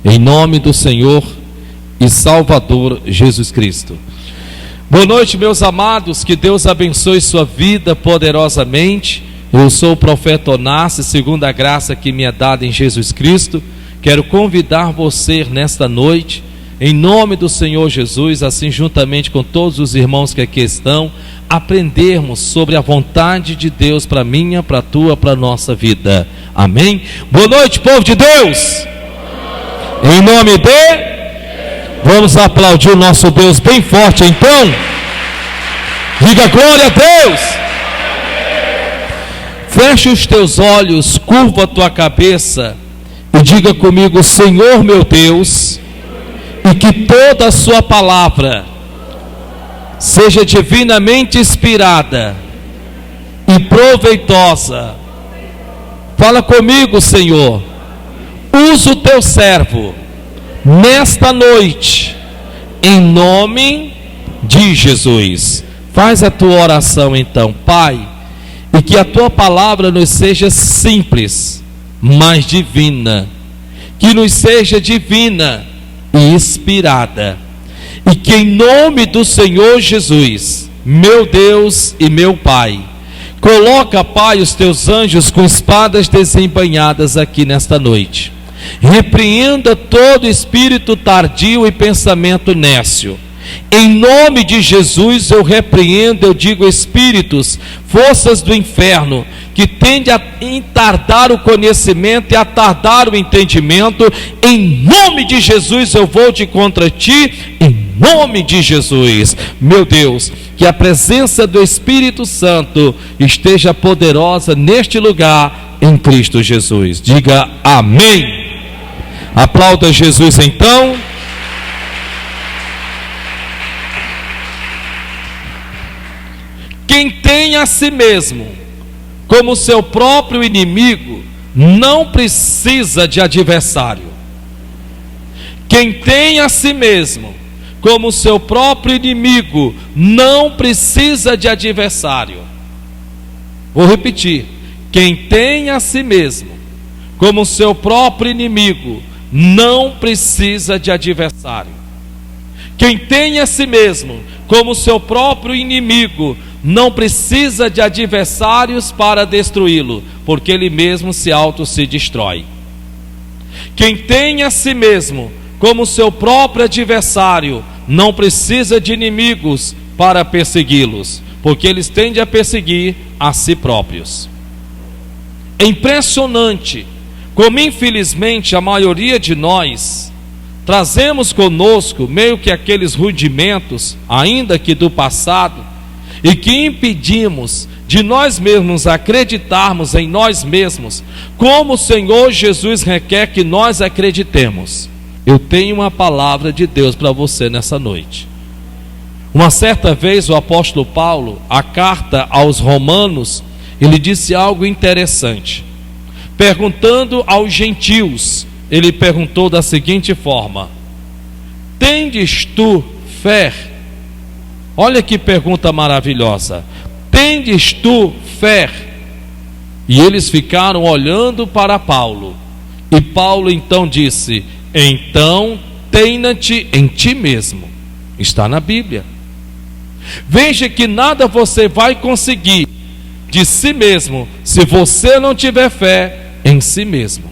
em nome do Senhor e Salvador Jesus Cristo. Boa noite, meus amados, que Deus abençoe sua vida poderosamente. Eu sou o profeta Onassis, segundo a graça que me é dada em Jesus Cristo. Quero convidar você nesta noite, em nome do Senhor Jesus, assim juntamente com todos os irmãos que aqui estão, aprendermos sobre a vontade de Deus para minha, para a tua, para a nossa vida. Amém? Boa noite, povo de Deus! Em nome de... Vamos aplaudir o nosso Deus bem forte então. Diga glória a Deus. Feche os teus olhos, curva a tua cabeça e diga comigo: Senhor meu Deus, e que toda a sua palavra seja divinamente inspirada e proveitosa. Fala comigo, Senhor. Usa o teu servo nesta noite, em nome de Jesus. Faz a tua oração então, Pai, e que a tua palavra nos seja simples, mas divina, que nos seja divina e inspirada, e que em nome do Senhor Jesus, meu Deus e meu Pai, coloca, Pai, os teus anjos com espadas desembainhadas aqui nesta noite. Repreenda todo espírito tardio e pensamento nécio. Em nome de Jesus eu repreendo, eu digo, espíritos, forças do inferno, que tendem a entardar o conhecimento e a tardar o entendimento. Em nome de Jesus eu vou de contra ti, em nome de Jesus. Meu Deus, que a presença do Espírito Santo esteja poderosa neste lugar, em Cristo Jesus. Diga amém. Aplauda Jesus então. Quem tem a si mesmo como seu próprio inimigo não precisa de adversário. Quem tem a si mesmo como seu próprio inimigo não precisa de adversário. Vou repetir: quem tem a si mesmo como seu próprio inimigo não precisa de adversário. Quem tem a si mesmo como seu próprio inimigo não precisa de adversários para destruí-lo, porque ele mesmo se destrói. Quem tem a si mesmo como seu próprio adversário não precisa de inimigos para persegui-los, porque eles tendem a perseguir a si próprios. É impressionante como infelizmente a maioria de nós trazemos conosco meio que aqueles rudimentos, ainda que do passado, e que impedimos de nós mesmos acreditarmos em nós mesmos, como o Senhor Jesus requer que nós acreditemos. Eu tenho uma palavra de Deus para você nessa noite. Uma certa vez o apóstolo Paulo, a carta aos Romanos, ele disse algo interessante. Perguntando aos gentios, ele perguntou da seguinte forma: tendes tu fé? Olha que pergunta maravilhosa. Tendes tu fé? E eles ficaram olhando para Paulo. E Paulo então disse: então tenha-te em ti mesmo. Está na Bíblia. Veja que nada você vai conseguir de si mesmo se você não tiver fé em si mesmo.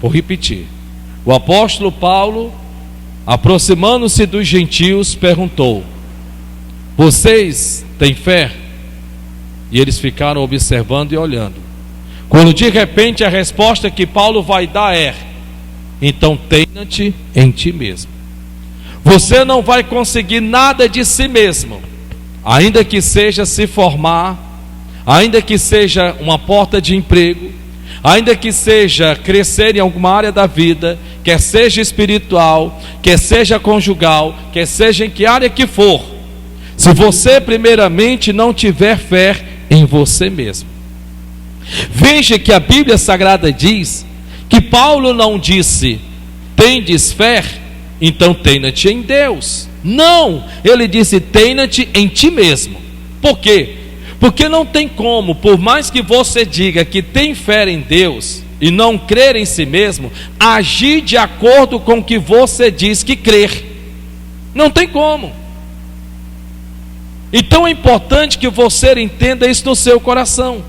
Vou repetir. O apóstolo Paulo, aproximando-se dos gentios, perguntou: vocês têm fé? E eles ficaram observando e olhando. Quando de repente a resposta que Paulo vai dar é: então tenha-te em ti mesmo. Você não vai conseguir nada de si mesmo, ainda que seja se formar, ainda que seja uma porta de emprego, ainda que seja crescer em alguma área da vida, quer seja espiritual, quer seja conjugal, quer seja em que área que for, se você primeiramente não tiver fé em você mesmo. Veja que a Bíblia Sagrada diz que Paulo não disse: tendes fé, então tenha-te em Deus. Não, ele disse: tenha-te em ti mesmo. Por quê? Porque não tem como, por mais que você diga que tem fé em Deus, e não crer em si mesmo, agir de acordo com o que você diz que crer. Não tem como. Então é importante que você entenda isso no seu coração.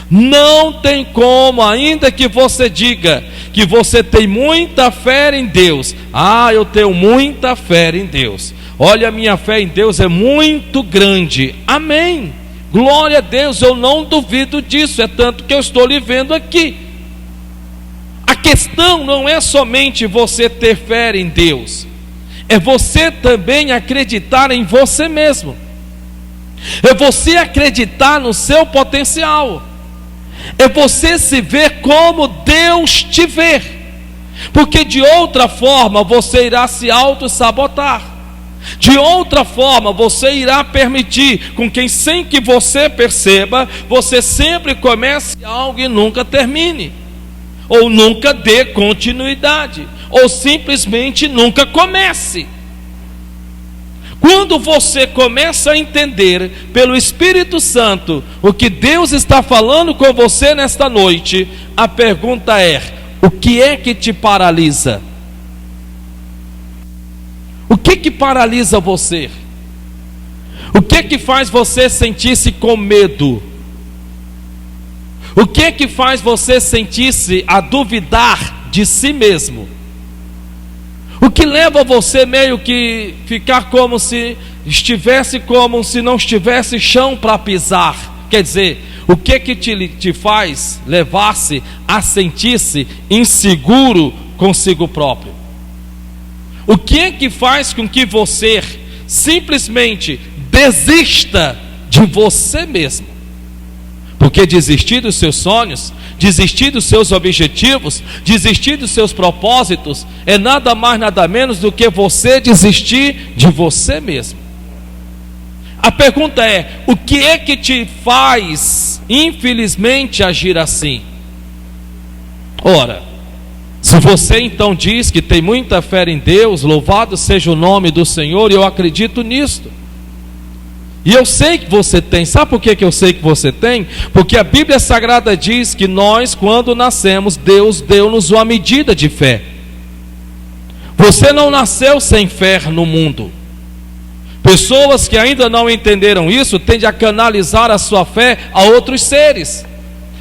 Não tem como, ainda que você diga que você tem muita fé em Deus. Ah, eu tenho muita fé em Deus. Olha, a minha fé em Deus é muito grande. Amém. Glória a Deus, eu não duvido disso. É tanto que eu estou lhe vendo aqui. A questão não é somente você ter fé em Deus. É você também acreditar em você mesmo. É você acreditar no seu potencial. É você se ver como Deus te vê. Porque de outra forma você irá se auto-sabotar. De outra forma você irá permitir com que, sem que você perceba, você sempre comece algo e nunca termine, ou nunca dê continuidade, ou simplesmente nunca comece. Quando você começa a entender pelo Espírito Santo o que Deus está falando com você nesta noite, a pergunta é: o que é que te paralisa? O que paralisa você? O que faz você sentir-se com medo? O que faz você sentir-se a duvidar de si mesmo? O que leva você meio que ficar como se estivesse, como se não estivesse chão para pisar? Quer dizer, o que te faz levar-se a sentir-se inseguro consigo próprio? O que faz com que você simplesmente desista de você mesmo? Porque desistir dos seus sonhos, desistir dos seus objetivos, desistir dos seus propósitos, é nada mais, nada menos do que você desistir de você mesmo. A pergunta é: o que é que te faz, infelizmente, agir assim? Ora, se você então diz que tem muita fé em Deus, louvado seja o nome do Senhor, e eu acredito nisto. E eu sei que você tem. Sabe por que eu sei que você tem? Porque a Bíblia Sagrada diz que nós, quando nascemos, Deus deu-nos uma medida de fé. Você não nasceu sem fé no mundo. Pessoas que ainda não entenderam isso tendem a canalizar a sua fé a outros seres.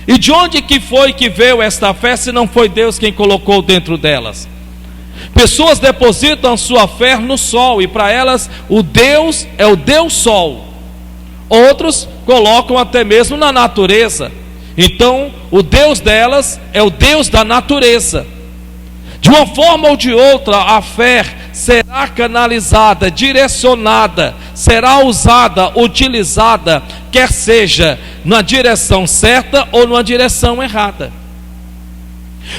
E de onde que foi que veio esta fé, se não foi Deus quem colocou dentro delas? Pessoas depositam sua fé no sol, e para elas o Deus é o Deus Sol. Outros colocam até mesmo na natureza. Então o Deus delas é o Deus da natureza. De uma forma ou de outra, a fé será canalizada, direcionada, será usada, utilizada, quer seja na direção certa ou numa direção errada.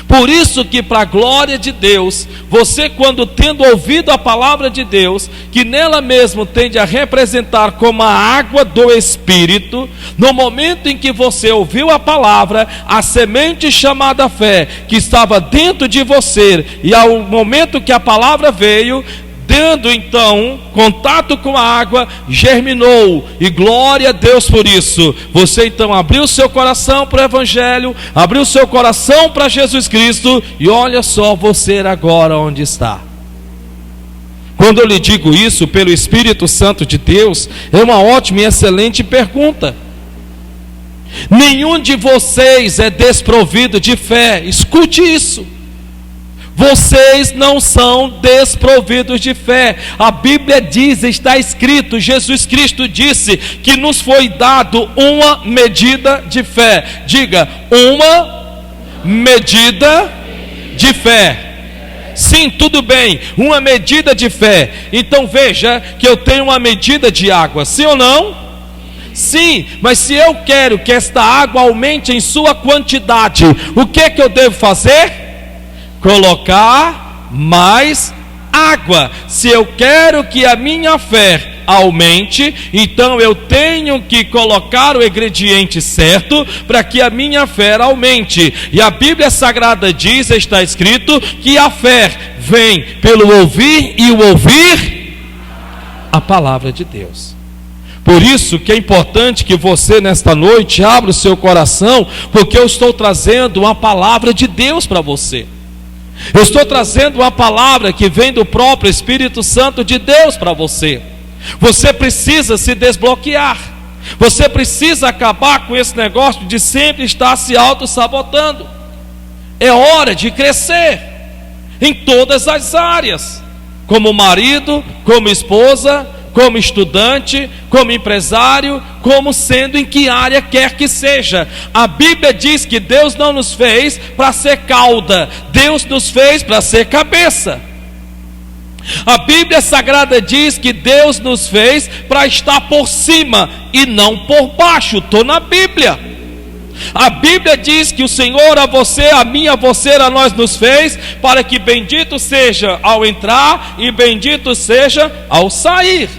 Por isso que, para a glória de Deus, você, quando tendo ouvido a palavra de Deus, que nela mesmo tende a representar como a água do Espírito, no momento em que você ouviu a palavra, a semente chamada fé, que estava dentro de você, e ao momento que a palavra veio, dando então contato com a água, germinou, e glória a Deus por isso. Você então abriu seu coração para o Evangelho, abriu seu coração para Jesus Cristo, e olha só você agora onde está. Quando eu lhe digo isso pelo Espírito Santo de Deus, é uma ótima e excelente pergunta. Nenhum de vocês é desprovido de fé. Escute isso. Vocês não são desprovidos de fé. A Bíblia diz, está escrito, Jesus Cristo disse que nos foi dado uma medida de fé. Diga, uma medida de fé. Sim, tudo bem, uma medida de fé. Então veja que eu tenho uma medida de água, sim ou não? Sim, mas se eu quero que esta água aumente em sua quantidade, o que eu devo fazer? Colocar mais água. Se eu quero que a minha fé aumente, então eu tenho que colocar o ingrediente certo para que a minha fé aumente. E a Bíblia Sagrada diz, está escrito, que a fé vem pelo ouvir, e o ouvir a palavra de Deus. Por isso que é importante que você nesta noite abra o seu coração, porque eu estou trazendo uma palavra de Deus para você. Eu estou trazendo uma palavra que vem do próprio Espírito Santo de Deus para você. Você precisa se desbloquear. Você precisa acabar com esse negócio de sempre estar se auto-sabotando. É hora de crescer em todas as áreas, como marido, como esposa, como estudante, como empresário, como sendo em que área quer que seja. A Bíblia diz que Deus não nos fez para ser cauda, Deus nos fez para ser cabeça. A Bíblia Sagrada diz que Deus nos fez para estar por cima e não por baixo. Estou na Bíblia. A Bíblia diz que o Senhor a você, a mim, a você, a nós nos fez para que bendito seja ao entrar e bendito seja ao sair.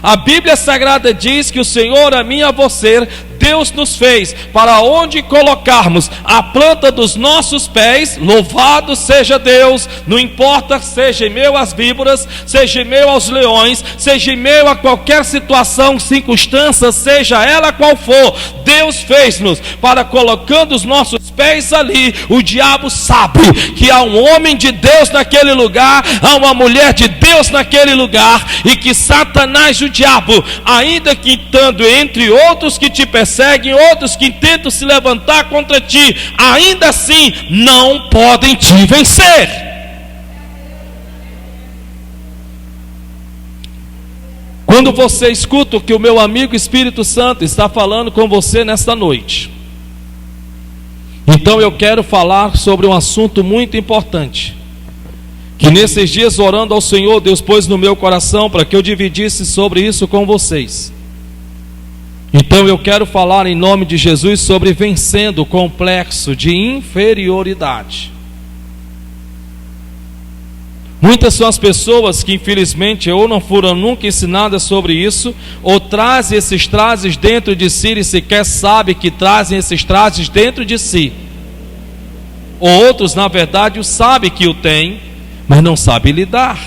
A Bíblia Sagrada diz que o Senhor a mim, a você, Deus nos fez para onde colocarmos a planta dos nossos pés. Louvado seja Deus. Não importa, seja em meio às víboras, seja em meio aos leões, seja em meio a qualquer situação, circunstância, seja ela qual for, Deus fez-nos para, colocando os nossos pés ali, o diabo sabe que há um homem de Deus naquele lugar, há uma mulher de Deus naquele lugar, e que Satanás, o diabo, ainda que estando entre outros que te perseguem, outros que tentam se levantar contra ti, ainda assim não podem te vencer. Quando você escuta o que o meu amigo Espírito Santo está falando com você nesta noite, então eu quero falar sobre um assunto muito importante, que nesses dias, orando ao Senhor, Deus pôs no meu coração para que eu dividisse sobre isso com vocês. Então eu quero falar em nome de Jesus sobre vencendo o complexo de inferioridade. Muitas são as pessoas que infelizmente ou não foram nunca ensinadas sobre isso, ou trazem esses trajes dentro de si e sequer sabem que trazem esses trajes dentro de si. Ou outros na verdade sabem que o têm, mas não sabem lidar.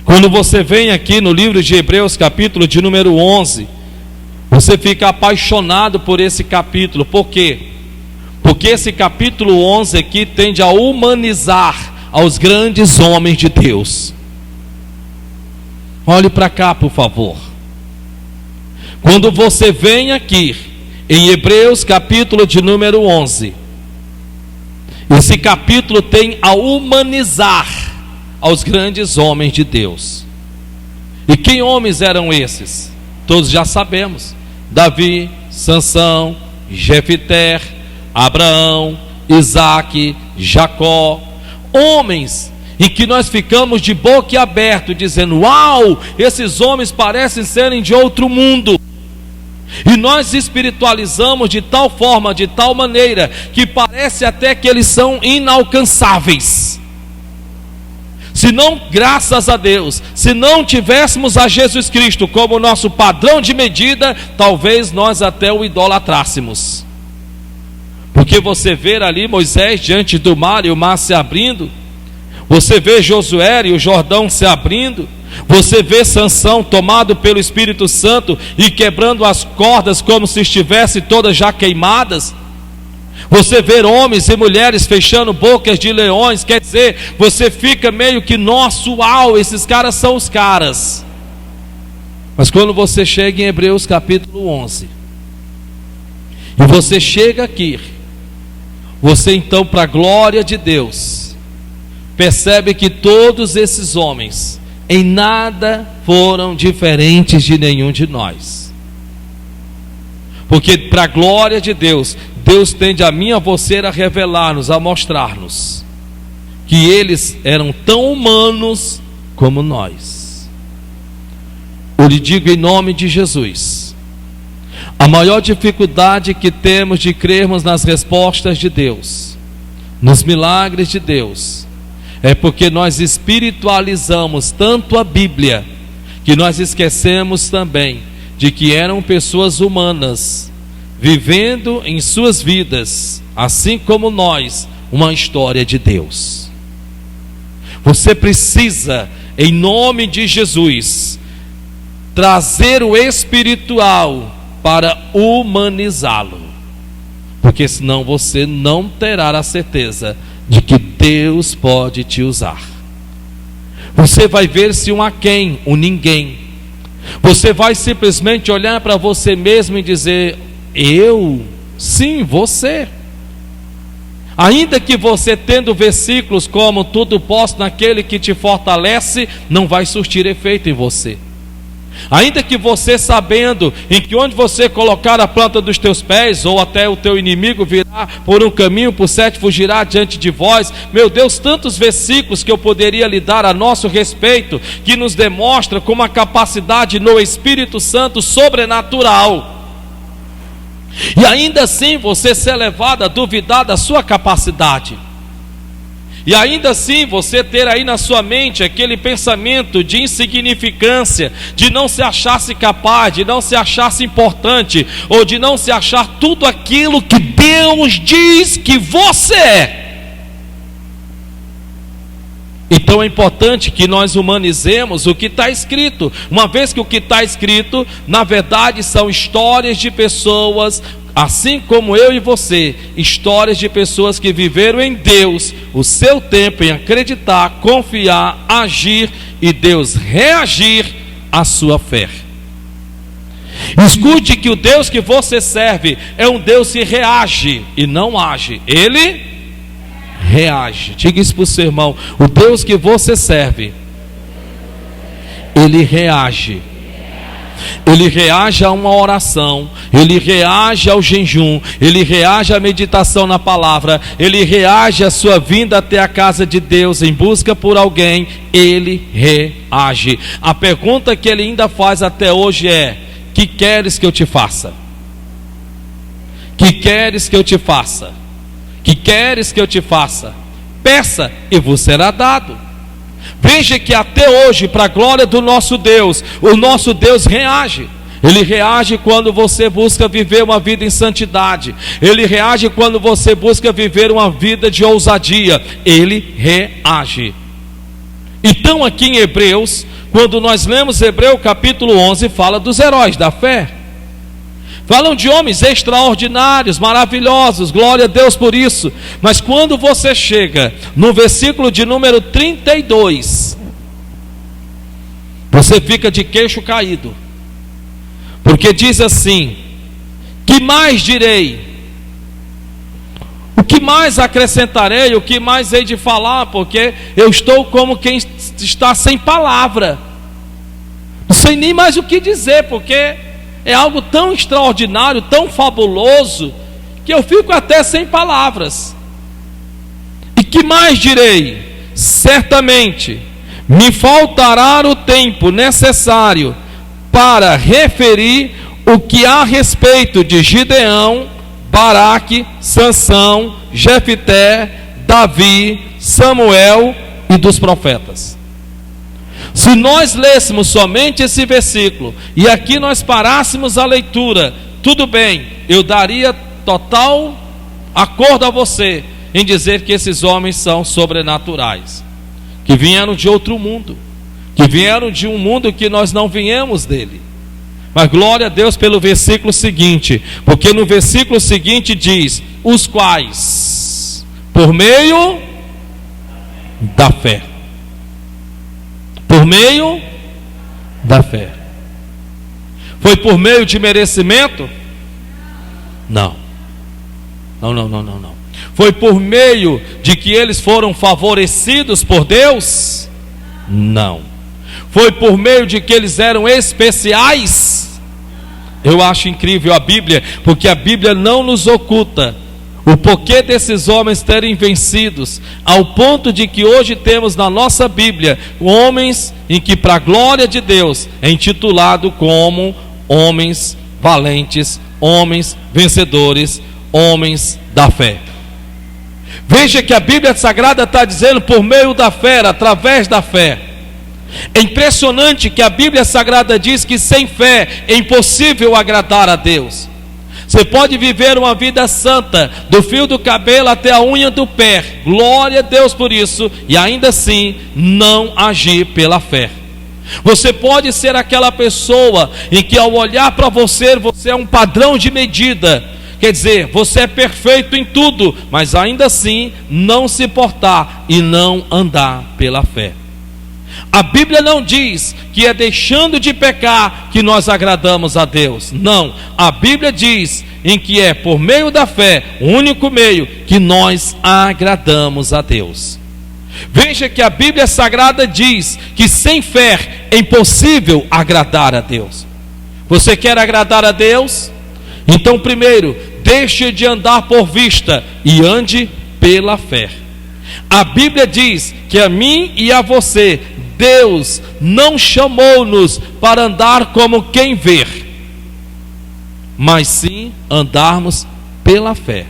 Quando você vem aqui no livro de Hebreus, capítulo de número 11, você fica apaixonado por esse capítulo. Por quê? Porque esse capítulo 11 aqui tende a humanizar aos grandes homens de Deus. Olhe para cá, por favor. Quando você vem aqui em Hebreus, capítulo de número 11, esse capítulo tem a humanizar aos grandes homens de Deus. E que homens eram esses? Todos já sabemos: Davi, Sansão, Jefité, Abraão, Isaque, Jacó. Homens em que nós ficamos de boca aberta dizendo: uau, esses homens parecem serem de outro mundo. E nós espiritualizamos de tal forma, de tal maneira, que parece até que eles são inalcançáveis. Se não, graças a Deus, se não tivéssemos a Jesus Cristo como nosso padrão de medida, talvez nós até o idolatrássemos. Porque você vê ali Moisés diante do mar e o mar se abrindo, você vê Josué e o Jordão se abrindo, você vê Sansão tomado pelo Espírito Santo e quebrando as cordas como se estivessem todas já queimadas. Você vê homens e mulheres fechando bocas de leões. Quer dizer, você fica meio que, nossa, uau, esses caras são os caras. Mas quando você chega em Hebreus capítulo 11 e você chega aqui, você então, para a glória de Deus, percebe que todos esses homens em nada foram diferentes de nenhum de nós. Porque para a glória de Deus, Deus tende a mim e a você a revelar-nos, a mostrar-nos que eles eram tão humanos como nós. Eu lhe digo em nome de Jesus, a maior dificuldade que temos de crermos nas respostas de Deus, nos milagres de Deus, é porque nós espiritualizamos tanto a Bíblia, que nós esquecemos também de que eram pessoas humanas, vivendo em suas vidas, assim como nós, uma história de Deus. Você precisa, em nome de Jesus, trazer o espiritual para humanizá-lo, porque senão você não terá a certeza de que Deus pode te usar. Você vai ver-se um aquém, um ninguém. Você vai simplesmente olhar para você mesmo e dizer: eu? Sim, você. Ainda que você tendo versículos como tudo posso naquele que te fortalece, não vai surtir efeito em você. Ainda que você sabendo em que onde você colocar a planta dos teus pés, ou até o teu inimigo virá por um caminho, por sete fugirá diante de vós. Meu Deus, tantos versículos que eu poderia lhe dar a nosso respeito, que nos demonstra como a capacidade no Espírito Santo sobrenatural. E ainda assim você ser levado a duvidar da sua capacidade. E ainda assim você ter aí na sua mente aquele pensamento de insignificância, de não se achar-se capaz, de não se achar-se importante, ou de não se achar tudo aquilo que Deus diz que você é. Então é importante que nós humanizemos o que está escrito, uma vez que o que está escrito, na verdade, são histórias de pessoas, assim como eu e você, histórias de pessoas que viveram em Deus o seu tempo em acreditar, confiar, agir e Deus reagir à sua fé. Escute que o Deus que você serve é um Deus que reage e não age. Ele reage. Diga isso para o seu irmão: o Deus que você serve, Ele reage. Ele reage a uma oração, Ele reage ao jejum, Ele reage à meditação na palavra, Ele reage à sua vinda até a casa de Deus em busca por alguém. Ele reage. A pergunta que Ele ainda faz até hoje é: que queres que eu te faça? Que queres que eu te faça? Que queres que eu te faça? Peça e vos será dado. Veja que até hoje, para a glória do nosso Deus, o nosso Deus reage. Ele reage quando você busca viver uma vida em santidade. Ele reage quando você busca viver uma vida de ousadia. Ele reage. Então aqui em Hebreus, quando nós lemos Hebreus capítulo 11, fala dos heróis da fé. Falam de homens extraordinários, maravilhosos, glória a Deus por isso. Mas quando você chega no versículo de número 32, você fica de queixo caído, porque diz assim: que mais direi? O que mais acrescentarei? O que mais hei de falar? Porque eu estou como quem está sem palavra. Não sei nem mais o que dizer, porque é algo tão extraordinário, tão fabuloso, que eu fico até sem palavras. E que mais direi? Certamente me faltará o tempo necessário para referir o que há a respeito de Gideão, Baraque, Sansão, Jefté, Davi, Samuel e dos profetas. Se nós lêssemos somente esse versículo e aqui nós parássemos a leitura, tudo bem, eu daria total acordo a você em dizer que esses homens são sobrenaturais, que vieram de outro mundo, que vieram de um mundo que nós não viemos dele. Mas glória a Deus pelo versículo seguinte, porque no versículo seguinte diz: os quais, por meio da fé. Por meio da fé. Foi por meio de merecimento? Não. Não. Foi por meio de que eles foram favorecidos por Deus? Não. Foi por meio de que eles eram especiais? Eu acho incrível a Bíblia, porque a Bíblia não nos oculta o porquê desses homens terem vencidos, ao ponto de que hoje temos na nossa Bíblia homens em que, para a glória de Deus, é intitulado como homens valentes, homens vencedores, homens da fé. Veja que a Bíblia Sagrada está dizendo por meio da fé, através da fé. É impressionante que a Bíblia Sagrada diz que sem fé é impossível agradar a Deus. Você pode viver uma vida santa, do fio do cabelo até a unha do pé, glória a Deus por isso, e ainda assim não agir pela fé. Você pode ser aquela pessoa em que ao olhar para você, você é um padrão de medida. Quer dizer, você é perfeito em tudo, mas ainda assim não se portar e não andar pela fé. A Bíblia não diz que é deixando de pecar que nós agradamos a Deus. Não, a Bíblia diz em que é por meio da fé, o único meio que nós agradamos a Deus. Veja que a Bíblia Sagrada diz que sem fé é impossível agradar a Deus. Você quer agradar a Deus? Então primeiro, deixe de andar por vista e ande pela fé. A Bíblia diz que a mim e a você, Deus não chamou-nos para andar como quem vê, mas sim andarmos pela fé.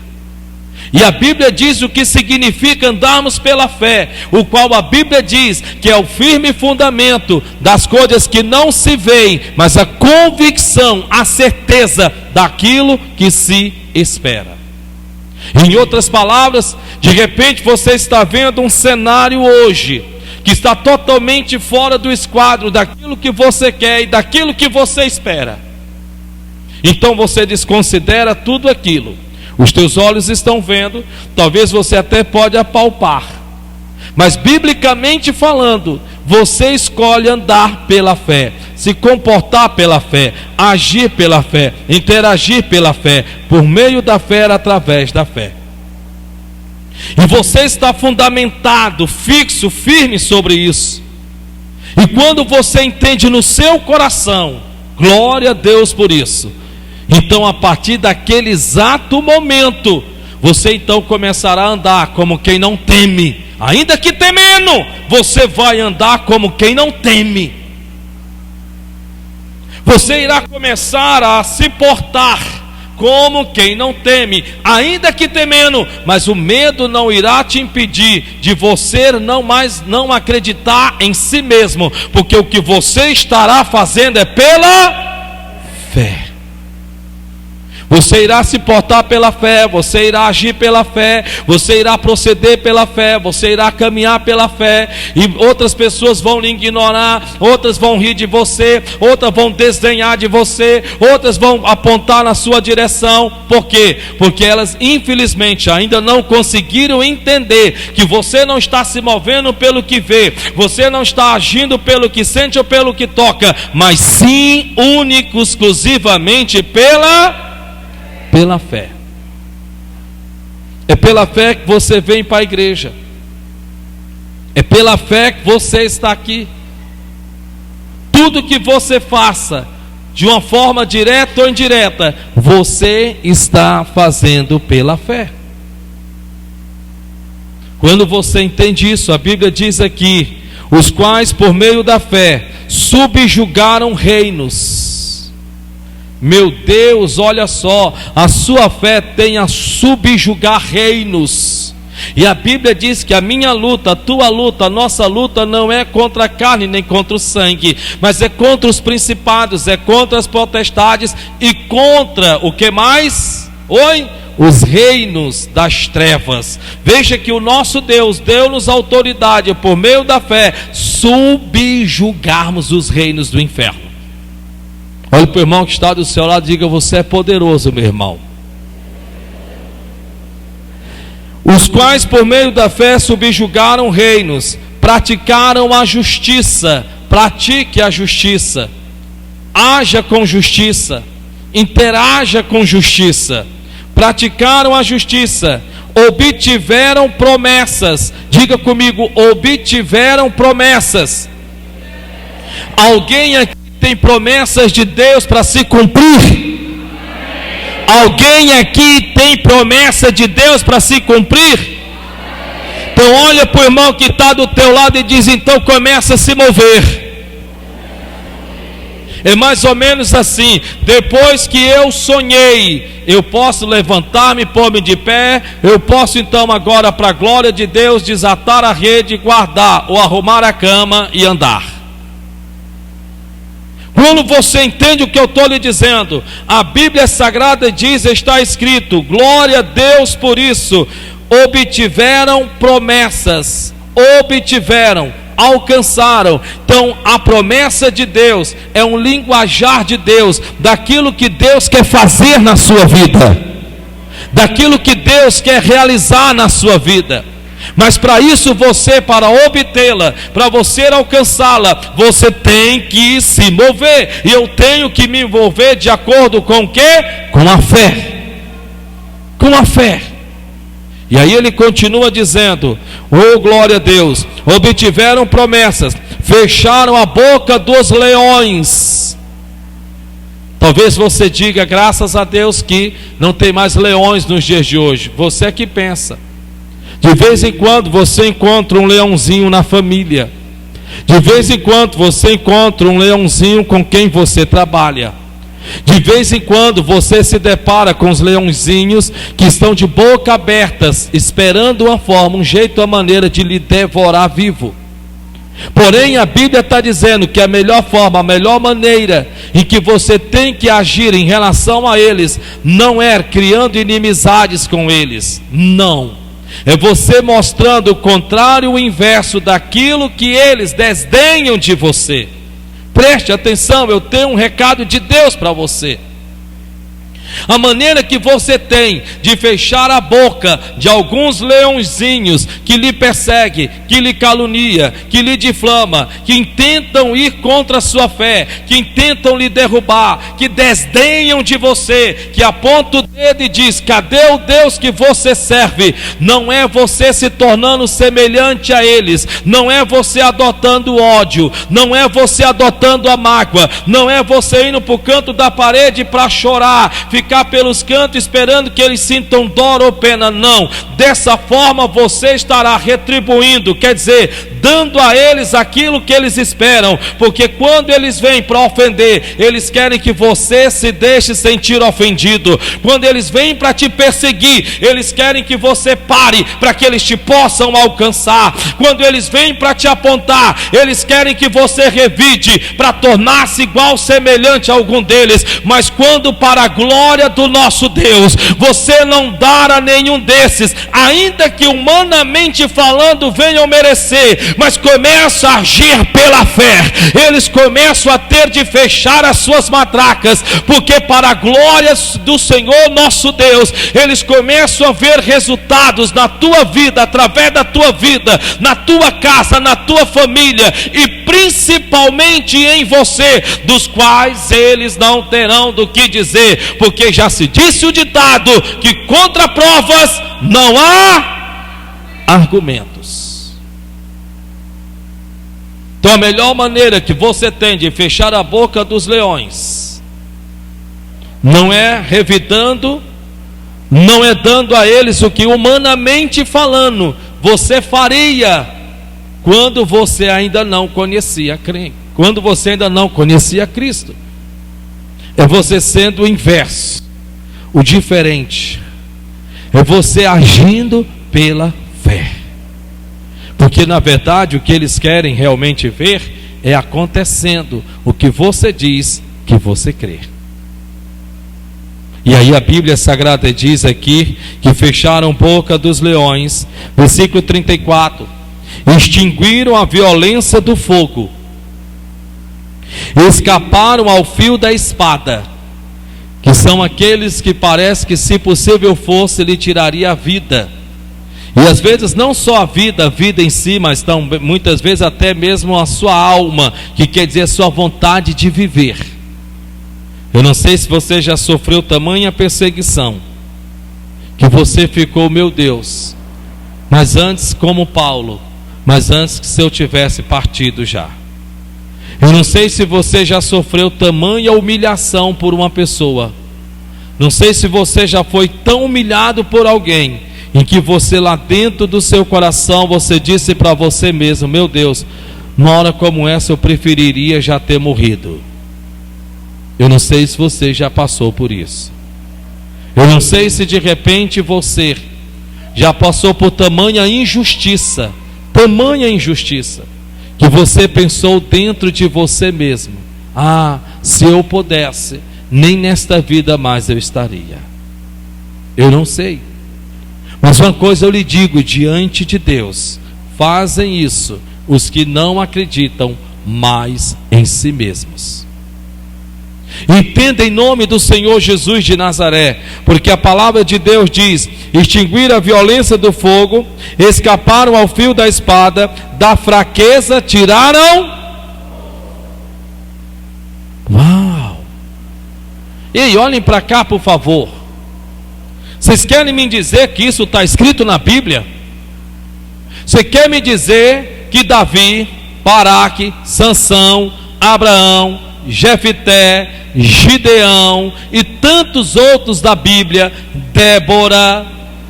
E a Bíblia diz o que significa andarmos pela fé, o qual a Bíblia diz que é o firme fundamento das coisas que não se veem, mas a convicção, a certeza daquilo que se espera. Em outras palavras, de repente você está vendo um cenário hoje que está totalmente fora do esquadro daquilo que você quer e daquilo que você espera. Então você desconsidera tudo aquilo. Os teus olhos estão vendo, talvez você até pode apalpar, mas biblicamente falando, você escolhe andar pela fé, se comportar pela fé, agir pela fé, interagir pela fé, por meio da fé, através da fé. E você está fundamentado, fixo, firme sobre isso. E quando você entende no seu coração, glória a Deus por isso, então a partir daquele exato momento, você então começará a andar como quem não teme. Ainda que temendo, você vai andar como quem não teme. Você irá começar a se portar como quem não teme, ainda que temendo, mas o medo não irá te impedir de você não acreditar em si mesmo, porque o que você estará fazendo é pela fé. Você irá se portar pela fé, você irá agir pela fé, você irá proceder pela fé, você irá caminhar pela fé, e outras pessoas vão lhe ignorar, outras vão rir de você, outras vão desdenhar de você, outras vão apontar na sua direção. Por quê? Porque elas infelizmente ainda não conseguiram entender que você não está se movendo pelo que vê, você não está agindo pelo que sente ou pelo que toca, mas sim, único, exclusivamente pela fé. É pela fé que você vem para a igreja. É pela fé que você está aqui. Tudo que você faça, de uma forma direta ou indireta, você está fazendo pela fé. Quando você entende isso, a Bíblia diz aqui: os quais por meio da fé subjugaram reinos. Meu Deus, olha só, a sua fé tem a subjugar reinos. E a Bíblia diz que a minha luta, a tua luta, a nossa luta não é contra a carne nem contra o sangue, mas é contra os principados, é contra as potestades e contra o que mais? Os reinos das trevas. Veja que o nosso Deus deu-nos autoridade por meio da fé subjugarmos os reinos do inferno. Olha para o irmão que está do seu lado e diga: você é poderoso, meu irmão. Os quais por meio da fé subjugaram reinos, praticaram a justiça. Pratique a justiça, haja com justiça, interaja com justiça. Praticaram a justiça, obtiveram promessas. Diga comigo: obtiveram promessas. Alguém aqui tem promessas de Deus para se cumprir? Alguém aqui tem promessa de Deus para se cumprir? Então olha para o irmão que está do teu lado e diz: então começa a se mover. É mais ou menos assim: depois que eu sonhei, eu posso levantar-me, pôr-me de pé, eu posso então agora, para a glória de Deus, desatar a rede, guardar ou arrumar a cama e andar. Quando você entende o que eu estou lhe dizendo, a Bíblia Sagrada diz, está escrito, glória a Deus por isso, obtiveram promessas. obtiveram, alcançaram. Então a promessa de Deus é um linguajar de Deus, daquilo que Deus quer fazer na sua vida, daquilo que Deus quer realizar na sua vida. Mas para isso você, para obtê-la, para você alcançá-la, você tem que se mover. E eu tenho que me mover de acordo com o quê? Com a fé. Com a fé. E aí ele continua dizendo: oh glória a Deus, obtiveram promessas, fecharam a boca dos leões. Talvez você diga, graças a Deus que não tem mais leões nos dias de hoje. Você é que pensa. De vez em quando você encontra um leãozinho na família. De vez em quando você encontra um leãozinho com quem você trabalha. De vez em quando você se depara com os leãozinhos que estão de boca abertas, esperando uma forma, um jeito, uma maneira de lhe devorar vivo. Porém a Bíblia está dizendo que a melhor forma, a melhor maneira em que você tem que agir em relação a eles, não é criando inimizades com eles, não. É você mostrando o contrário, o inverso daquilo que eles desdenham de você. Preste atenção, eu tenho um recado de Deus para você. A maneira que você tem de fechar a boca de alguns leõezinhos que lhe perseguem, que lhe calunia, que lhe difama, que intentam ir contra a sua fé, que intentam lhe derrubar, que desdenham de você, que aponta o dedo e diz: cadê o Deus que você serve? Não é você se tornando semelhante a eles, não é você adotando ódio, não é você adotando a mágoa, não é você indo para o canto da parede para chorar, ficar pelos cantos esperando que eles sintam dor ou pena. Não, dessa forma você estará retribuindo, quer dizer, dando a eles aquilo que eles esperam, porque quando eles vêm para ofender, eles querem que você se deixe sentir ofendido. Quando eles vêm para te perseguir, eles querem que você pare para que eles te possam alcançar. Quando eles vêm para te apontar, eles querem que você revide para tornar-se igual, semelhante a algum deles. Mas quando para a glória do nosso Deus, você não dar a nenhum desses, ainda que humanamente falando venham merecer, mas começa a agir pela fé, eles começam a ter de fechar as suas matracas, porque para a glória do Senhor nosso Deus, eles começam a ver resultados na tua vida, através da tua vida, na tua casa, na tua família e principalmente em você, dos quais eles não terão do que dizer, porque já se disse o ditado que contra provas não há argumentos. Então a melhor maneira que você tem de fechar a boca dos leões não é revidando, não é dando a eles o que humanamente falando você faria quando você ainda não conhecia quando você ainda não conhecia Cristo. É você sendo o inverso, o diferente. É você agindo pela fé. Porque na verdade o que eles querem realmente ver é acontecendo o que você diz que você crê. E aí a Bíblia Sagrada diz aqui que fecharam a boca dos leões, versículo 34, extinguiram a violência do fogo, escaparam ao fio da espada, que são aqueles que parece que se possível fosse lhe tiraria a vida. E às vezes não só a vida em si, mas muitas vezes até mesmo a sua alma, que quer dizer a sua vontade de viver. Eu não sei se você já sofreu tamanha perseguição, que você ficou, meu Deus, mas antes como Paulo, mas antes que se eu tivesse partido já. Eu não sei se você já sofreu tamanha humilhação por uma pessoa. Não sei se você já foi tão humilhado por alguém, em que você lá dentro do seu coração, você disse para você mesmo: meu Deus, numa hora como essa eu preferiria já ter morrido. Eu não sei se você já passou por isso. Eu não sei se de repente você já passou por tamanha injustiça, que você pensou dentro de você mesmo: ah, se eu pudesse, nem nesta vida mais eu estaria. Eu não sei, mas uma coisa eu lhe digo diante de Deus: fazem isso os que não acreditam mais em si mesmos. Entenda em nome do Senhor Jesus de Nazaré, porque a palavra de Deus diz: extinguiram a violência do fogo, escaparam ao fio da espada, da fraqueza tiraram. Uau! Ei, olhem para cá, por favor. Vocês querem me dizer que isso está escrito na Bíblia? Você quer me dizer que Davi, Baraque, Sansão, Abraão, Jefité, Gideão e tantos outros da Bíblia, Débora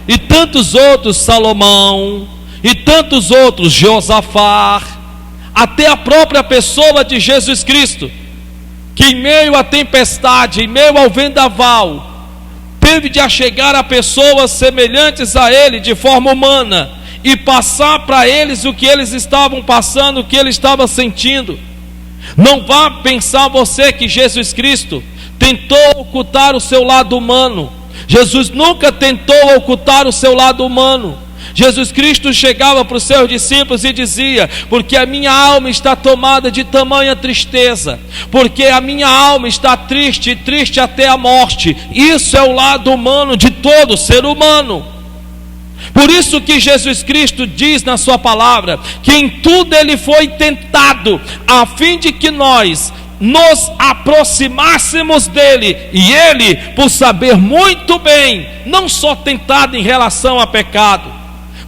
e tantos outros, Salomão e tantos outros, Josafá, até a própria pessoa de Jesus Cristo, que em meio à tempestade, em meio ao vendaval, teve de achegar a pessoas semelhantes a ele de forma humana e passar para eles o que eles estavam passando, o que ele estava sentindo. Não vá pensar você que Jesus Cristo tentou ocultar o seu lado humano. Jesus nunca tentou ocultar o seu lado humano. Jesus Cristo chegava para os seus discípulos e dizia: porque a minha alma está tomada de tamanha tristeza, porque a minha alma está triste, triste até a morte. Isso é o lado humano de todo ser humano. Por isso que Jesus Cristo diz na sua palavra que em tudo ele foi tentado, a fim de que nós nos aproximássemos dele. E ele, por saber muito bem, não só tentado em relação a pecado,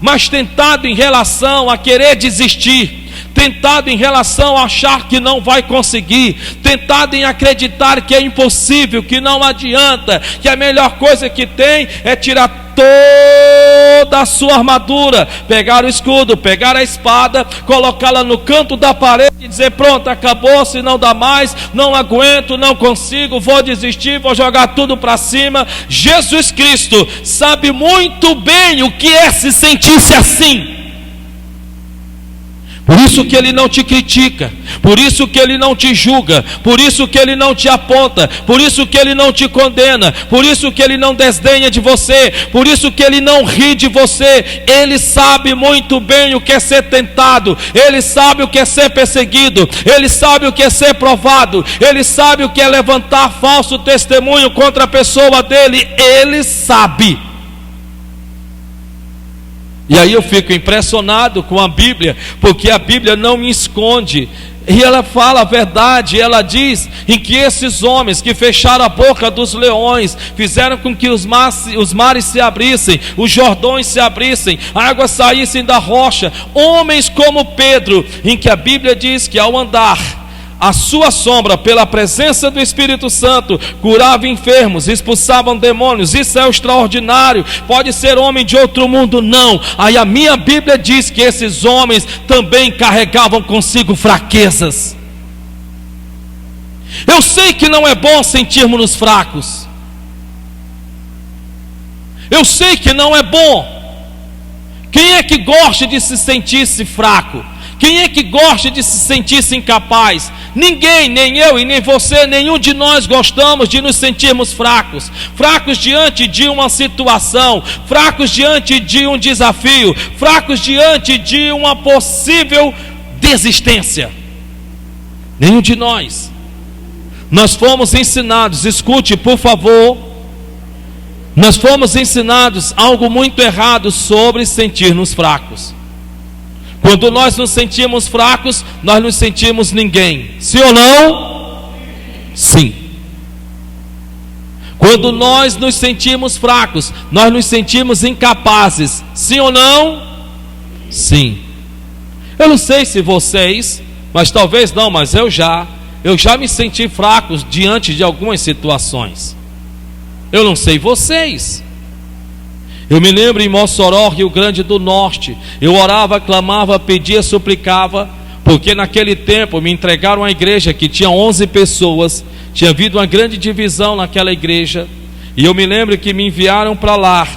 mas tentado em relação a querer desistir, tentado em relação a achar que não vai conseguir, tentado em acreditar que é impossível, que não adianta, que a melhor coisa que tem é tirar toda a sua armadura, pegar o escudo, pegar a espada, colocá-la no canto da parede e dizer: pronto, acabou, se não dá mais, não aguento, não consigo, vou desistir, vou jogar tudo para cima. Jesus Cristo sabe muito bem o que é se sentir-se assim. Por isso que ele não te critica, por isso que ele não te julga, por isso que ele não te aponta, por isso que ele não te condena, por isso que ele não desdenha de você, por isso que ele não ri de você. Ele sabe muito bem o que é ser tentado, ele sabe o que é ser perseguido, ele sabe o que é ser provado, ele sabe o que é levantar falso testemunho contra a pessoa dele, ele sabe. E aí eu fico impressionado com a Bíblia, porque a Bíblia não me esconde, e ela fala a verdade. Ela diz em que esses homens que fecharam a boca dos leões, fizeram com que os mares se abrissem, os Jordões se abrissem, águas saíssem da rocha, homens como Pedro, em que a Bíblia diz que ao andar a sua sombra, pela presença do Espírito Santo, curava enfermos, expulsavam demônios. Isso é o extraordinário. Pode ser homem de outro mundo? Não. Aí a minha Bíblia diz que esses homens também carregavam consigo fraquezas. Eu sei que não é bom sentirmos-nos fracos, eu sei que não é bom. Quem é que gosta de se sentir-se fraco? Quem é que gosta de se sentir-se incapaz? Ninguém, nem eu e nem você, nenhum de nós gostamos de nos sentirmos fracos. Fracos diante de uma situação, fracos diante de um desafio, fracos diante de uma possível desistência. Nenhum de nós. Nós fomos ensinados, escute por favor, nós fomos ensinados algo muito errado sobre sentir-nos fracos. Quando nós nos sentimos fracos, nós nos sentimos ninguém. Sim ou não? Sim. Quando nós nos sentimos fracos, nós nos sentimos incapazes. Sim ou não? Sim. Eu não sei se vocês, mas talvez não, mas eu já me senti fraco diante de algumas situações. Eu não sei vocês. Eu me lembro em Mossoró, Rio Grande do Norte, eu orava, clamava, pedia, suplicava, porque naquele tempo me entregaram uma igreja que tinha 11 pessoas, tinha havido uma grande divisão naquela igreja, e eu me lembro que me enviaram para lá,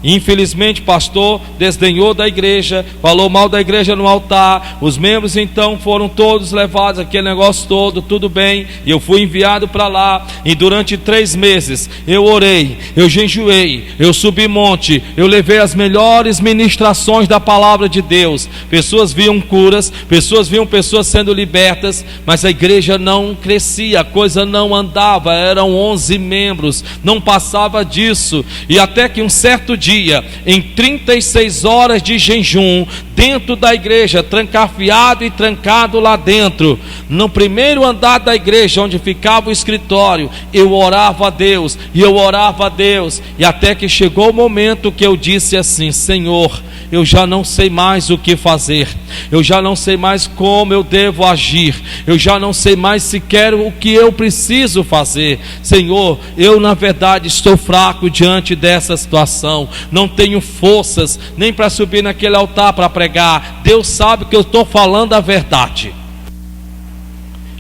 Infelizmente, pastor desdenhou da igreja, falou mal da igreja no altar. Os membros então foram todos levados, aquele negócio todo, tudo bem. E eu fui enviado para lá. E durante 3 meses eu orei, eu jejuei, eu subi monte, eu levei as melhores ministrações da palavra de Deus. Pessoas viam curas, pessoas viam pessoas sendo libertas, mas a igreja não crescia, a coisa não andava. Eram 11 membros, não passava disso. E até que um certo dia, em 36 horas de jejum, dentro da igreja, trancafiado e trancado lá dentro, no primeiro andar da igreja, onde ficava o escritório, eu orava a Deus, e eu orava a Deus, e até que chegou o momento que eu disse assim: Senhor, eu já não sei mais o que fazer, eu já não sei mais como eu devo agir, eu já não sei mais sequer o que eu preciso fazer. Senhor, eu na verdade estou fraco diante dessa situação, não tenho forças nem para subir naquele altar para pregar. Deus sabe que eu estou falando a verdade.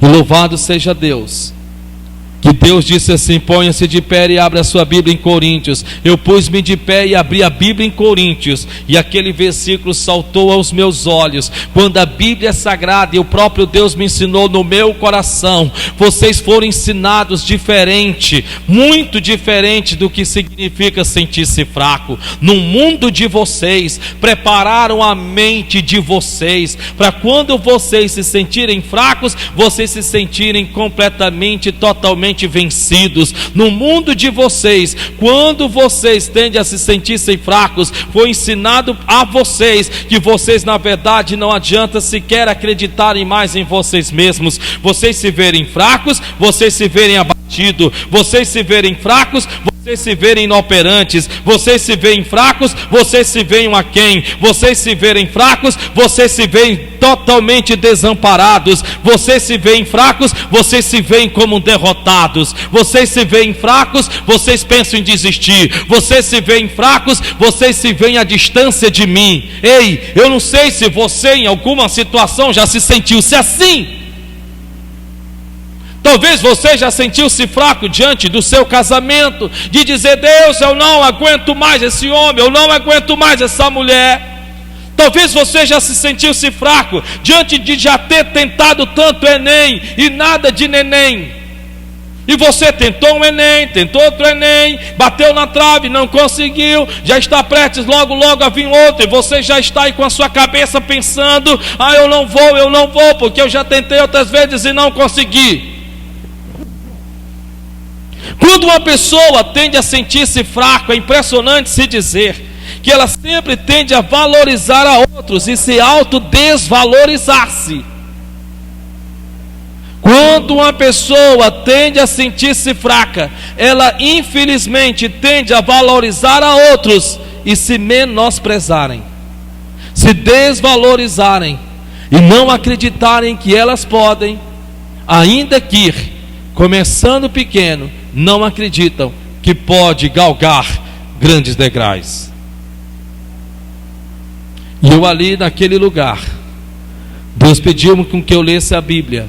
E louvado seja Deus, que Deus disse assim: ponha-se de pé e abra a sua Bíblia em Coríntios. Eu pus-me de pé e abri a Bíblia em Coríntios, e aquele versículo saltou aos meus olhos. Quando a Bíblia é sagrada e o próprio Deus me ensinou no meu coração, vocês foram ensinados diferente, muito diferente do que significa sentir-se fraco. No mundo de vocês, prepararam a mente de vocês para quando vocês se sentirem fracos, vocês se sentirem completamente, totalmente vencidos. No mundo de vocês, quando vocês tendem a se sentir-se fracos, foi ensinado a vocês que vocês na verdade não adianta sequer acreditarem mais em vocês mesmos. Vocês se verem fracos, vocês se verem abatidos, vocês se verem fracos, vocês se verem inoperantes, vocês se veem fracos, vocês se veem aquém, vocês se verem fracos, vocês se veem totalmente desamparados, vocês se veem fracos, vocês se veem como derrotados, vocês se veem fracos, vocês pensam em desistir, vocês se veem fracos, vocês se veem à distância de mim. Ei, eu não sei se você em alguma situação já se sentiu-se assim. Talvez você já sentiu-se fraco diante do seu casamento, de dizer: Deus, eu não aguento mais esse homem, eu não aguento mais essa mulher. Talvez você já se sentiu-se fraco diante de já ter tentado tanto Enem e nada de neném. E você tentou um Enem, tentou outro Enem, bateu na trave, não conseguiu, já está prestes logo a vir outro, e você já está aí com a sua cabeça pensando: ah, eu não vou, porque eu já tentei outras vezes e não consegui. Quando uma pessoa tende a sentir-se fraco, é impressionante se dizer que ela sempre tende a valorizar a outros e se autodesvalorizar-se. Quando uma pessoa tende a sentir-se fraca, ela infelizmente tende a valorizar a outros e se menosprezarem, se desvalorizarem e não acreditarem que elas podem, ainda que começando pequeno, não acreditam que pode galgar grandes degraus. E eu ali naquele lugar, Deus pediu com que eu lesse a Bíblia,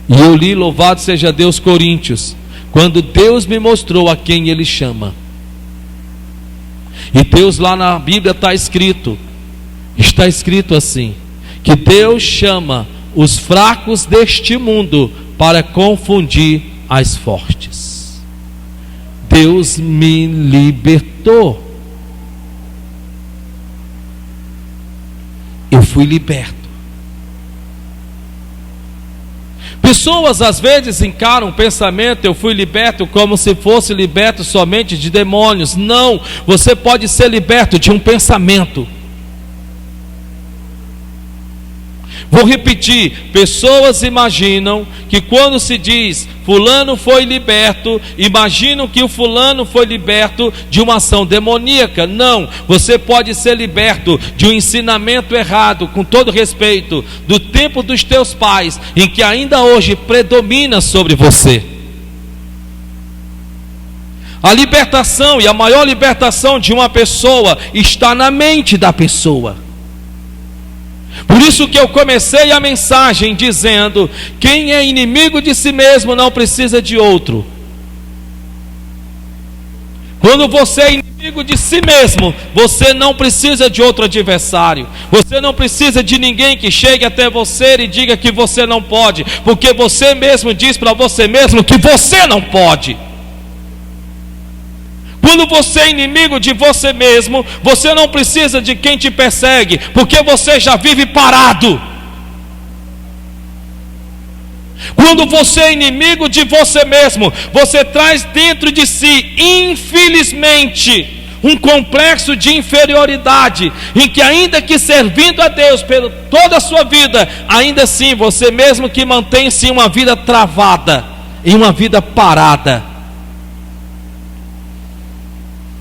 e eu li, louvado seja Deus, Coríntios, quando Deus me mostrou a quem Ele chama. E Deus lá na Bíblia está escrito assim, que Deus chama os fracos deste mundo para confundir as fortes. Deus me libertou. Eu fui liberto. Pessoas às vezes encaram o pensamento: eu fui liberto, como se fosse liberto somente de demônios. Não, você pode ser liberto de um pensamento. Vou repetir: pessoas imaginam que quando se diz fulano foi liberto, imaginam que o fulano foi liberto de uma ação demoníaca. Não, você pode ser liberto de um ensinamento errado, com todo respeito, do tempo dos teus pais, em que ainda hoje predomina sobre você. A libertação, e a maior libertação de uma pessoa, está na mente da pessoa. Por isso que eu comecei a mensagem dizendo: quem é inimigo de si mesmo não precisa de outro. Quando você é inimigo inimigo de si mesmo, você não precisa de outro adversário. Você não precisa de ninguém que chegue até você e diga que você não pode, porque você mesmo diz para você mesmo que você não pode. Quando você é inimigo de você mesmo, você não precisa de quem te persegue, porque você já vive parado. Quando você é inimigo de você mesmo, você traz dentro de si, infelizmente, um complexo de inferioridade, em que ainda que servindo a Deus pela toda a sua vida, ainda assim você mesmo que mantém-se uma vida travada, em uma vida parada.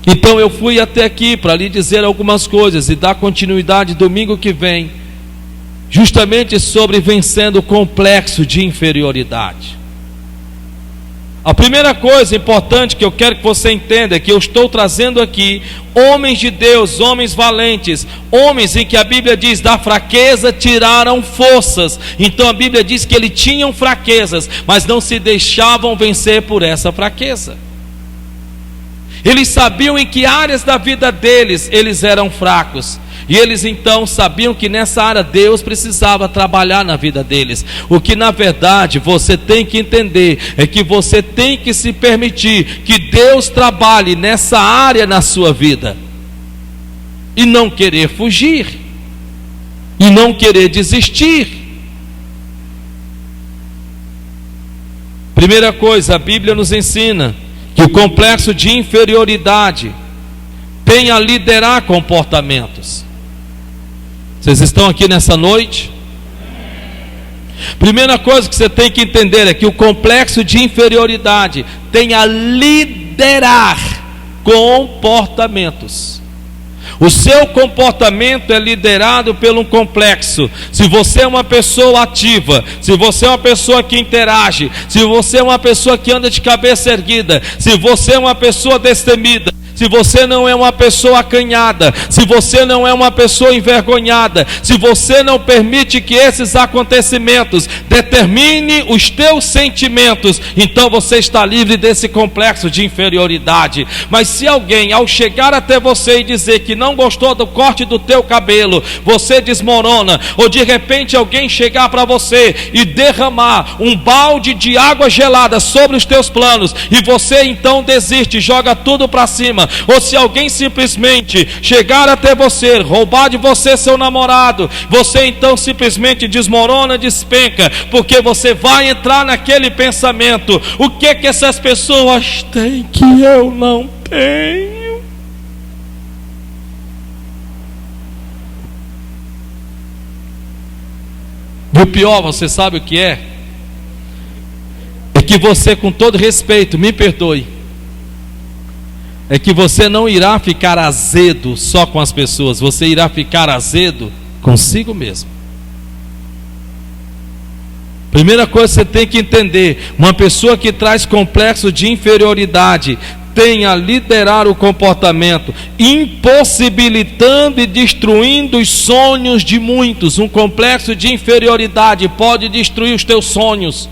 Então eu fui até aqui para lhe dizer algumas coisas e dar continuidade domingo que vem, justamente sobre vencendo o complexo de inferioridade. A primeira coisa importante que eu quero que você entenda é que eu estou trazendo aqui homens de Deus, homens valentes, homens em que a Bíblia diz, da fraqueza tiraram forças. Então a Bíblia diz que eles tinham fraquezas, mas não se deixavam vencer por essa fraqueza. Eles sabiam em que áreas da vida deles eles eram fracos, e eles então sabiam que nessa área Deus precisava trabalhar na vida deles. O que na verdade você tem que entender é que você tem que se permitir que Deus trabalhe nessa área na sua vida, e não querer fugir, e não querer desistir. Primeira coisa, a Bíblia nos ensina que o complexo de inferioridade tem a liderar comportamentos. Vocês estão aqui nessa noite? Primeira coisa que você tem que entender é que o complexo de inferioridade tem a liderar comportamentos. O seu comportamento é liderado pelo complexo. Se você é uma pessoa ativa, se você é uma pessoa que interage, se você é uma pessoa que anda de cabeça erguida, se você é uma pessoa destemida, se você não é uma pessoa acanhada, se você não é uma pessoa envergonhada, se você não permite que esses acontecimentos determinem os teus sentimentos, então você está livre desse complexo de inferioridade. Mas se alguém ao chegar até você e dizer que não gostou do corte do teu cabelo, você desmorona, ou de repente alguém chegar para você e derramar um balde de água gelada sobre os teus planos, e você então desiste, joga tudo para cima. Ou se alguém simplesmente chegar até você, roubar de você seu namorado, você então simplesmente desmorona, despenca, porque você vai entrar naquele pensamento: o que que essas pessoas têm que eu não tenho? E o pior, você sabe o que é? É que você, com todo respeito, me perdoe, é que você não irá ficar azedo só com as pessoas, você irá ficar azedo consigo mesmo. Primeira coisa que você tem que entender: uma pessoa que traz complexo de inferioridade tem a liderar o comportamento, impossibilitando e destruindo os sonhos de muitos. Um complexo de inferioridade pode destruir os teus sonhos.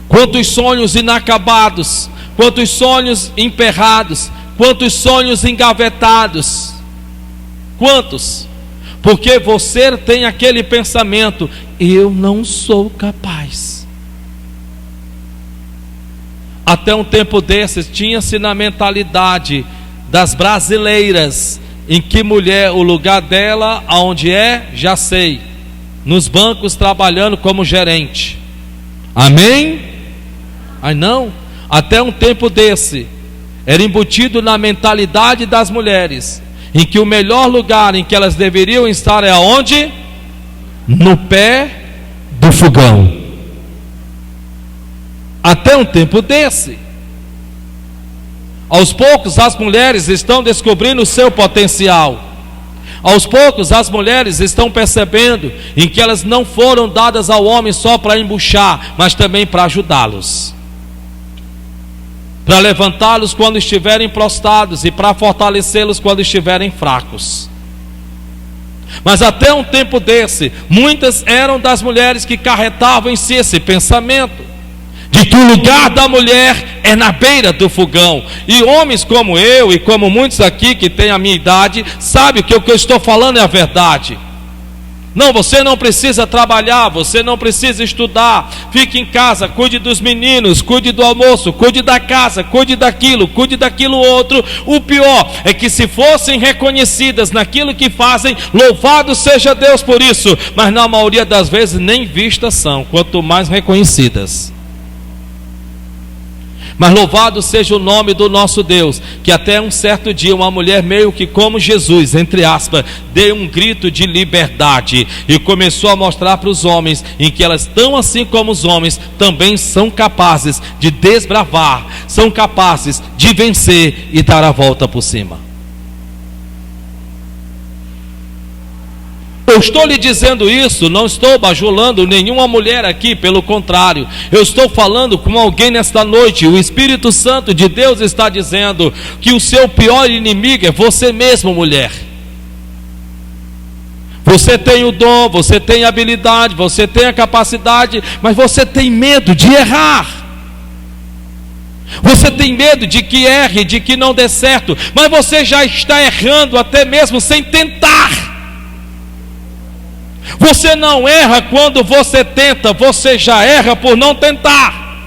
Quantos sonhos inacabados, quantos sonhos emperrados, quantos sonhos engavetados, quantos? Porque você tem aquele pensamento: eu não sou capaz. Até um tempo desses tinha-se na mentalidade das brasileiras, em que mulher, o lugar dela aonde é, já sei, nos bancos trabalhando como gerente. Amém? Ai não. Até um tempo desse, era embutido na mentalidade das mulheres, em que o melhor lugar em que elas deveriam estar é aonde? No pé do fogão. Até um tempo desse. Aos poucos as mulheres estão descobrindo o seu potencial. Aos poucos as mulheres estão percebendo em que elas não foram dadas ao homem só para embuchar, mas também para ajudá-los, para levantá-los quando estiverem prostrados e para fortalecê-los quando estiverem fracos. Mas até um tempo desse, muitas eram das mulheres que carregavam em si esse pensamento. de que o lugar da mulher é na beira do fogão. E homens como eu e como muitos aqui que têm a minha idade, sabem que o que eu estou falando é a verdade. Não, você não precisa trabalhar, você não precisa estudar, fique em casa, cuide dos meninos, cuide do almoço, cuide da casa, cuide daquilo outro. O pior é que se fossem reconhecidas naquilo que fazem, louvado seja Deus por isso, mas na maioria das vezes nem vistas são, quanto mais reconhecidas. Mas louvado seja o nome do nosso Deus, que até um certo dia uma mulher meio que como Jesus, entre aspas, deu um grito de liberdade e começou a mostrar para os homens em que elas, tão assim como os homens, também são capazes de desbravar, são capazes de vencer e dar a volta por cima. Eu estou lhe dizendo isso, não estou bajulando nenhuma mulher aqui, pelo contrário, eu estou falando com alguém nesta noite. O Espírito Santo de Deus está dizendo que o seu pior inimigo é você mesmo, mulher. Você tem o dom, você tem a habilidade, você tem a capacidade, mas você tem medo de errar. Você tem medo de que erre, de que não dê certo, mas você já está errando até mesmo sem tentar. Você não erra quando você tenta, você já erra por não tentar.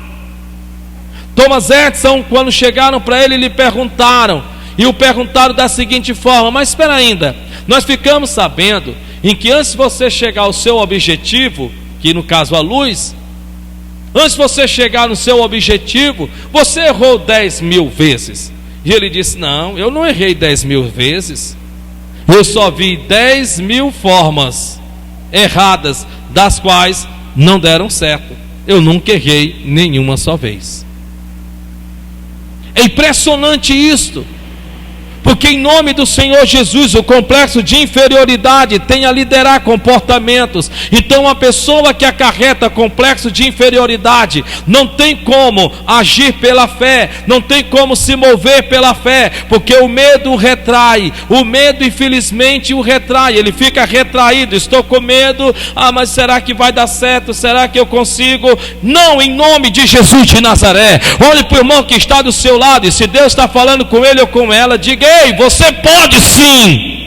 Thomas Edison, quando chegaram para ele, lhe perguntaram, e o perguntaram da seguinte forma: mas espera ainda, nós ficamos sabendo em que antes de você chegar ao seu objetivo, que no caso a luz, antes de você chegar no seu objetivo, você errou 10.000 vezes. E ele disse: não, eu não errei 10.000 vezes, eu só vi 10.000 formas erradas, das quais não deram certo. Eu nunca errei nenhuma só vez. É impressionante isto, porque em nome do Senhor Jesus, o complexo de inferioridade tem a liderar comportamentos. Então a pessoa que acarreta complexo de inferioridade não tem como agir pela fé, não tem como se mover pela fé, porque o medo o retrai, o medo infelizmente o retrai, ele fica retraído. Estou com medo, mas será que vai dar certo? Será que eu consigo? Não, em nome de Jesus de Nazaré, olhe para o irmão que está do seu lado, e se Deus está falando com ele ou com ela, diga: ei, você pode sim.